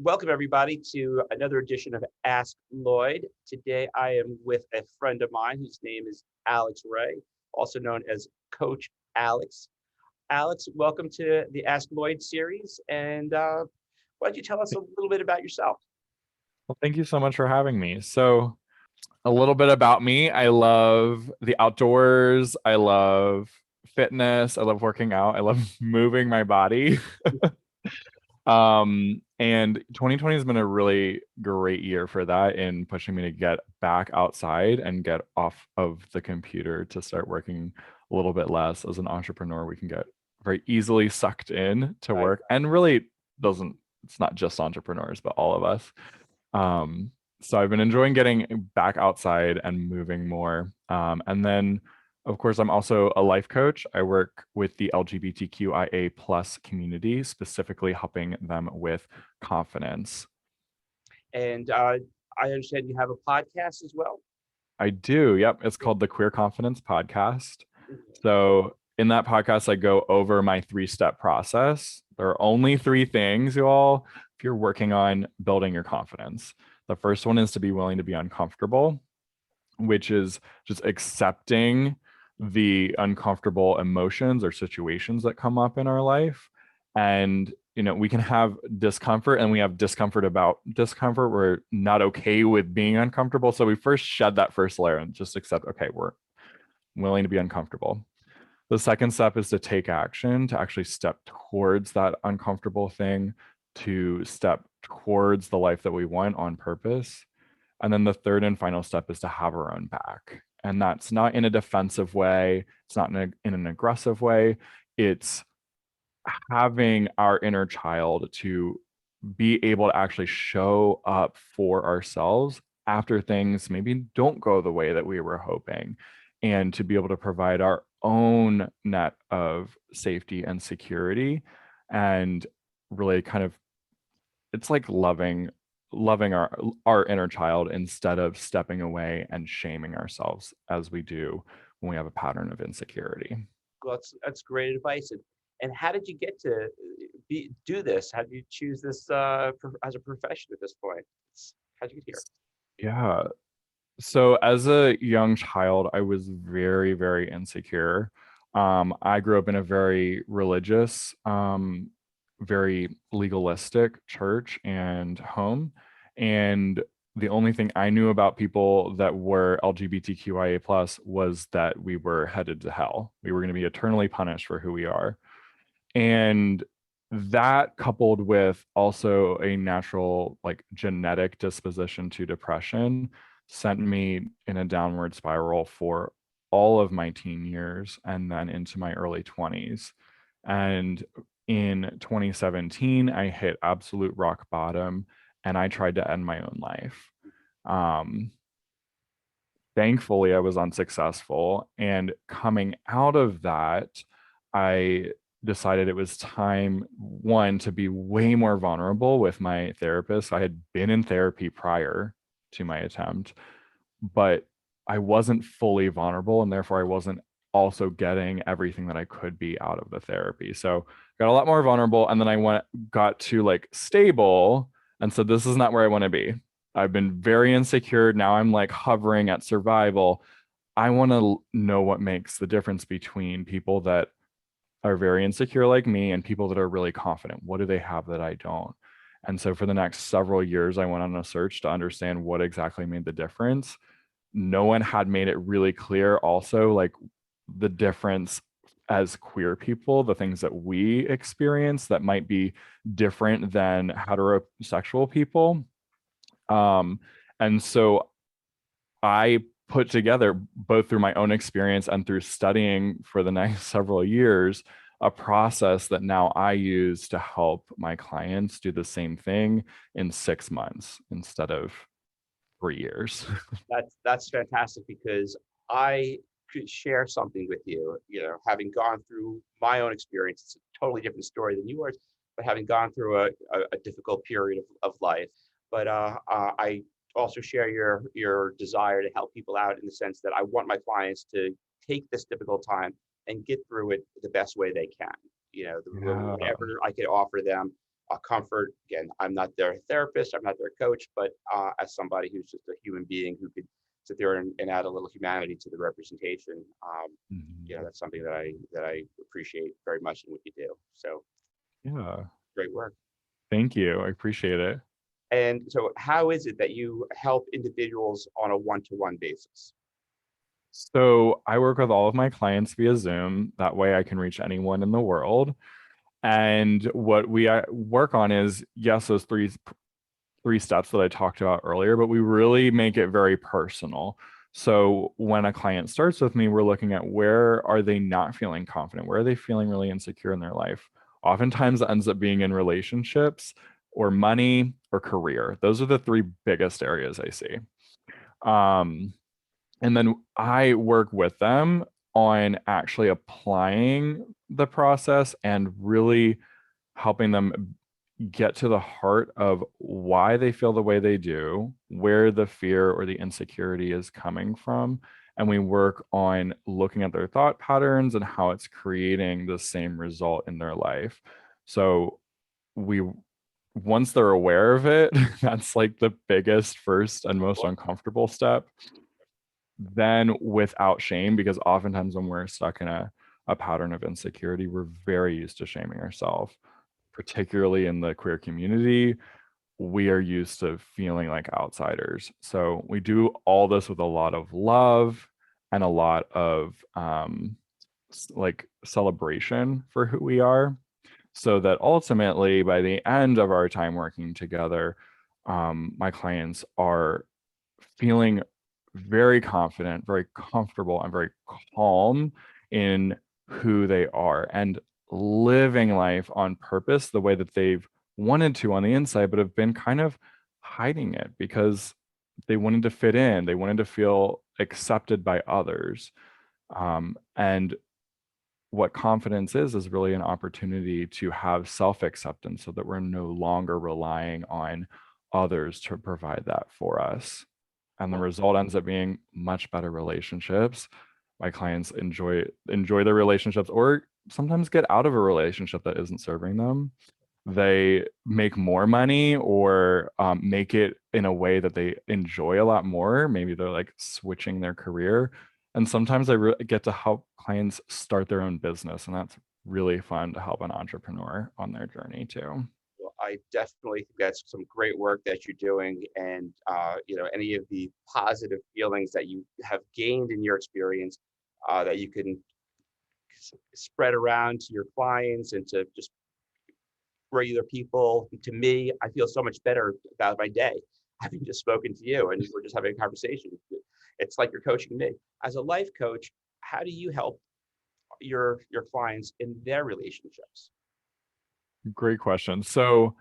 Welcome everybody to another edition of Ask Lloyd. Today I am with a friend of mine whose name is Alex Ray, also known as Coach Alex. Alex, welcome to the Ask Lloyd series. And why don't you tell us a little bit about yourself? Well, thank you so much for having me. So, a little bit about me. I love the outdoors. I love fitness. I love working out. I love moving my body. And 2020 has been a really great year for that in pushing me to get back outside and get off of the computer to start working a little bit less. As an entrepreneur, we can get very easily sucked in to Right. work and really doesn't, it's not just entrepreneurs, but all of us. So I've been enjoying getting back outside and moving more. And then, of course, I'm also a life coach. I work with the LGBTQIA plus community, specifically helping them with confidence. And I understand you have a podcast as well. I do. Yep. It's called the Queer Confidence Podcast. Mhm. So in that podcast, I go over my 3-step process. There are only 3 things, you all, if you're working on building your confidence. The first one is to be willing to be uncomfortable, which is just accepting the uncomfortable emotions or situations that come up in our life. And, we can have discomfort and we have discomfort about discomfort. We're not okay with being uncomfortable. So we first shed that first layer and just accept, okay, we're willing to be uncomfortable. The second step is to take action, to actually step towards that uncomfortable thing, to step towards the life that we want on purpose. And then the third and final step is to have our own back. And that's not in a defensive way, it's not in an aggressive way. It's having our inner child to be able to actually show up for ourselves after things maybe don't go the way that we were hoping, and to be able to provide our own net of safety and security, and really kind of, it's like loving our inner child instead of stepping away and shaming ourselves as we do when we have a pattern of insecurity. Well, that's great advice. And how did you get to do this? How did you choose this as a profession at this point? How'd you get here? Yeah. So as a young child, I was very, very insecure. I grew up in a very religious, very legalistic church and home. And the only thing I knew about people that were LGBTQIA plus was that we were headed to hell. We were going to be eternally punished for who we are. And that, coupled with also a natural, like, genetic disposition to depression, sent me in a downward spiral for all of my teen years and then into my early 20s. And in 2017, I hit absolute rock bottom and I tried to end my own life. Um, Thankfully, I was unsuccessful. And coming out of that, I decided it was time, one, to be way more vulnerable with my therapist. I had been in therapy prior to my attempt, but I wasn't fully vulnerable, and therefore I wasn't also getting everything that I could be out of the therapy. So got a lot more vulnerable, and then got to like stable, and so this is not where I want to be. I've been very insecure. Now I'm like hovering at survival. I want to know what makes the difference between people that are very insecure like me and people that are really confident. What do they have that I don't? And so for the next several years, I went on a search to understand what exactly made the difference. No one had made it really clear also, like, the difference as queer people, the things that we experience that might be different than heterosexual people. And so I put together, both through my own experience and through studying for the next several years, a process that now I use to help my clients do the same thing in 6 months instead of 3 years. That's fantastic because I could share something with you. Having gone through my own experience, it's a totally different story than yours, but having gone through a difficult period of life. But I also share your desire to help people out in the sense that I want my clients to take this difficult time and get through it the best way they can. Yeah. Whatever I could offer them, comfort. Again, I'm not their therapist, I'm not their coach, but as somebody who's just a human being who could sit there and add a little humanity to the representation, Mhm. that's something that I appreciate very much in what you do. So Yeah. great work. Thank you. I appreciate it. And so, how is it that you help individuals on a one-to-one basis? So I work with all of my clients via Zoom. That way I can reach anyone in the world. And what we work on is, yes, those three steps that I talked about earlier, but we really make it very personal. So when a client starts with me, we're looking at where are they not feeling confident? Where are they feeling really insecure in their life? Oftentimes it ends up being in relationships or money or career. Those are the three biggest areas I see. Um, and then I work with them on actually applying the process and really helping them get to the heart of why they feel the way they do, where the fear or the insecurity is coming from. And we work on looking at their thought patterns and how it's creating the same result in their life. So we once they're aware of it, that's like the biggest first and most uncomfortable step. Then without shame, because oftentimes when we're stuck in a pattern of insecurity, we're very used to shaming ourselves, particularly in the queer community. We are used to feeling like outsiders. So we do all this with a lot of love and a lot of like celebration for who we are, so that ultimately by the end of our time working together, my clients are feeling very confident, very comfortable, and very calm in who they are and living life on purpose the way that they've wanted to on the inside, but have been kind of hiding it because they wanted to fit in, they wanted to feel accepted by others. And what confidence is really an opportunity to have self-acceptance so that we're no longer relying on others to provide that for us. And the Well, result ends up being much better relationships. My clients enjoy their relationships, or sometimes get out of a relationship that isn't serving them. They make more money, or make it in a way that they enjoy a lot more. Maybe they're like switching their career. And sometimes I get to help clients start their own business. And that's really fun to help an entrepreneur on their journey too. well, I definitely think that's some great work that you're doing, and any of the positive feelings that you have gained in your experience, that you can spread around to your clients and to just regular people. To me, I feel so much better about my day having just spoken to you, and we're just having a conversation. It's like you're coaching me. As a life coach, how do you help your clients in their relationships? Great question. So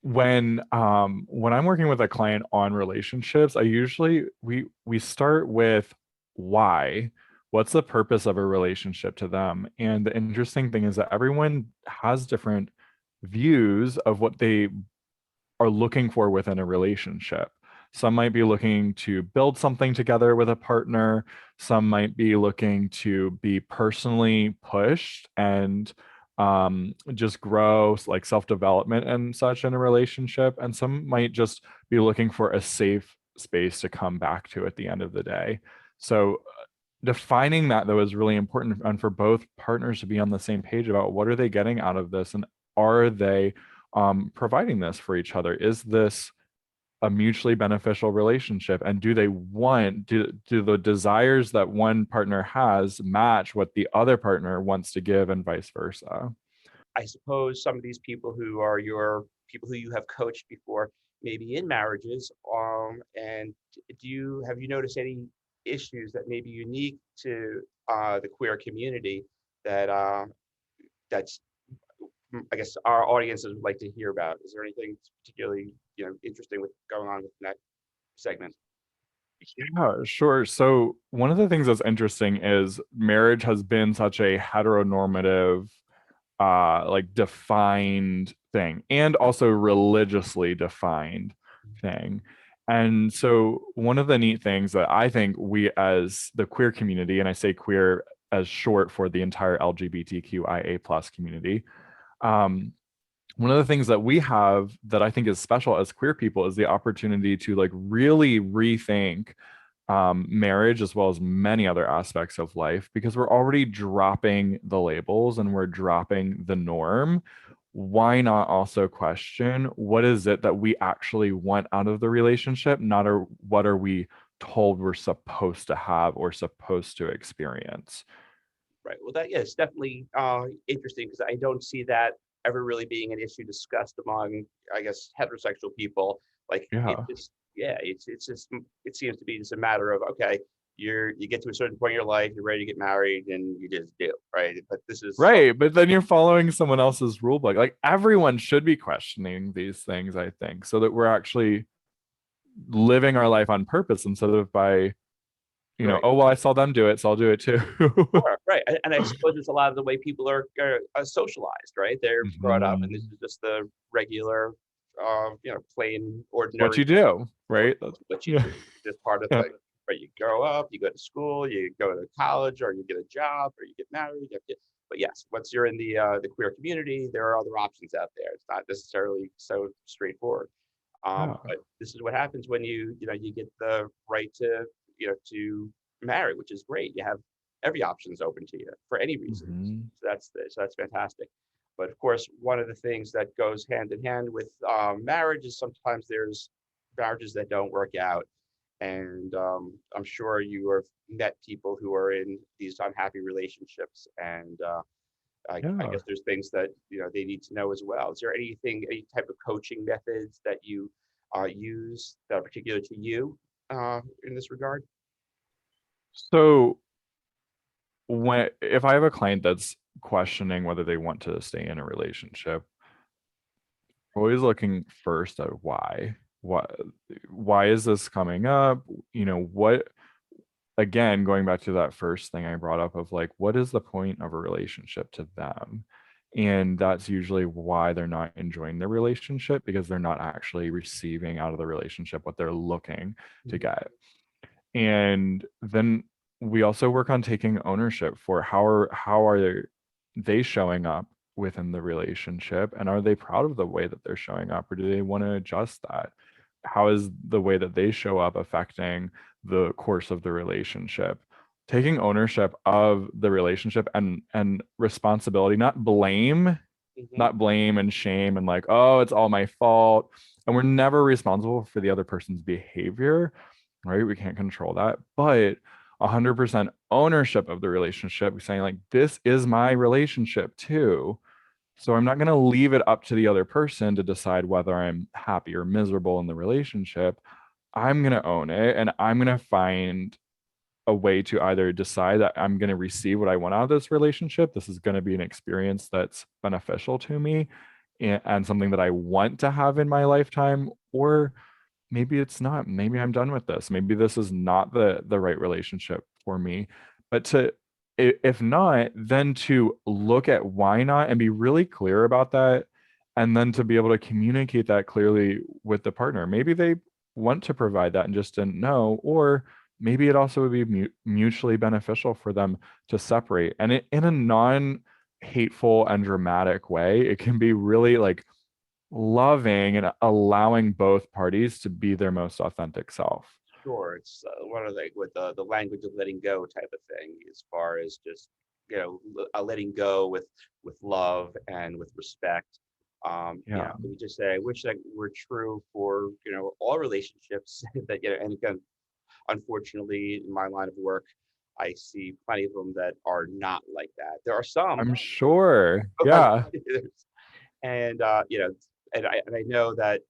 when I'm working with a client on relationships, I usually we start with why. What's the purpose of a relationship to them? And the interesting thing is that everyone has different views of what they are looking for within a relationship. Some might be looking to build something together with a partner. Some might be looking to be personally pushed and just grow, like self-development and such in a relationship. And some might just be looking for a safe space to come back to at the end of the day. So defining that though is really important, and for both partners to be on the same page about what are they getting out of this, and are they providing this for each other? Is this a mutually beneficial relationship? And do they do the desires that one partner has match what the other partner wants to give, and vice versa? I suppose some of these people who are your people who you have coached before, maybe in marriages, and have you noticed any issues that may be unique to the queer community that that's I guess our audiences would like to hear about? Is there anything particularly interesting with going on with that segment? Yeah, sure. So one of the things that's interesting is marriage has been such a heteronormative, like defined thing, and also religiously defined thing. And so one of the neat things that I think we as the queer community, and I say queer as short for the entire LGBTQIA plus community, um, one of the things that we have that I think is special as queer people is the opportunity to like really rethink marriage as well as many other aspects of life because we're already dropping the labels and we're dropping the norm. Why not also question what is it that we actually want out of the relationship, not what are we told we're supposed to have or supposed to experience? Right. Well, that, yeah, it's definitely interesting because I don't see that ever really being an issue discussed among, I guess, heterosexual people. Like it Yeah. just, yeah, it's just, it seems to be just a matter of, okay, you get to a certain point in your life, you're ready to get married, and you just do, right? But this is some, Right, but then you're following someone else's rule book. Like everyone should be questioning these things, I think, so that we're actually living our life on purpose instead of by, right. oh well, I saw them do it, so I'll do it too. Sure, right. And I suppose it's a lot of the way people are socialized, right? They're brought up, and this Mhm. is just the regular, plain, It's what ordinary you do, what, right? That's, what you yeah. do. Just part of Yeah. things, right? You grow up, you go to school, you go to college, or you get a job, or you get married. But yes, once you're in the queer community, there are other options out there. It's not necessarily so straightforward. Yeah. But this is what happens when you get the right to marry, which is great. You have every option is open to you for any reason. Mhm. So that's fantastic. But of course, one of the things that goes hand in hand with marriage is sometimes there's marriages that don't work out, and I'm sure you have met people who are in these unhappy relationships, and I Yeah. guess there's things that they need to know as well. Is there any type of coaching methods that you use that are particular to you in this regard? So when if I have a client that's questioning whether they want to stay in a relationship, always looking first at why. Why is this coming up? What again, going back to that first thing I brought up of like, what is the point of a relationship to them? And that's usually why they're not enjoying the relationship because they're not actually receiving out of the relationship what they're looking to Mhm. get. And then we also work on taking ownership for how are they showing up within the relationship, and are they proud of the way that they're showing up, or do they want to adjust that? How is the way that they show up affecting the course of the relationship? Taking ownership of the relationship and responsibility, Mhm. not blame and shame and like, oh, it's all my fault. And we're never responsible for the other person's behavior, right? We can't control that, but 100% ownership of the relationship, saying like, this is my relationship too. So I'm not going to leave it up to the other person to decide whether I'm happy or miserable in the relationship. I'm going to own it and I'm going to find a way to either decide that I'm going to receive what I want out of this relationship. This is going to be an experience that's beneficial to me and something that I want to have in my lifetime, or maybe it's not. Maybe I'm done with this. Maybe this is not the right relationship for me. But if not, then to look at why not and be really clear about that, and then to be able to communicate that clearly with the partner. Maybe they want to provide that and just didn't know, or maybe it also would be mutually beneficial for them to separate. And in a non hateful and dramatic way, it can be really like loving and allowing both parties to be their most authentic self. Sure, it's one of with the language of letting go type of thing, as far as just letting go with love and with respect. Yeah. We just say I wish that were true for all relationships that and again, unfortunately, in my line of work, I see plenty of them that are not like that. There are some, I'm sure. but Yeah. and and I know that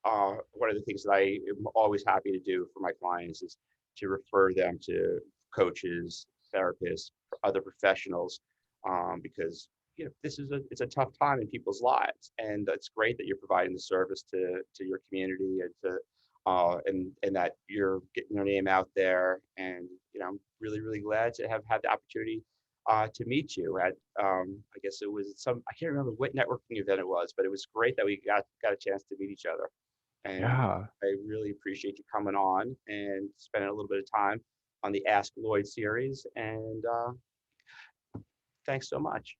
one of the things that I am always happy to do for my clients is to refer them to coaches, therapists, other professionals, because this is it's a tough time in people's lives, and it's great that you're providing the service to your community and to and that you're getting your name out there, and I'm really really glad to have had the opportunity to meet you at I guess it was I can't remember what networking event it was, but it was great that we got a chance to meet each other. And Yeah. I really appreciate you coming on and spending a little bit of time on the Ask Lloyd series. And thanks so much.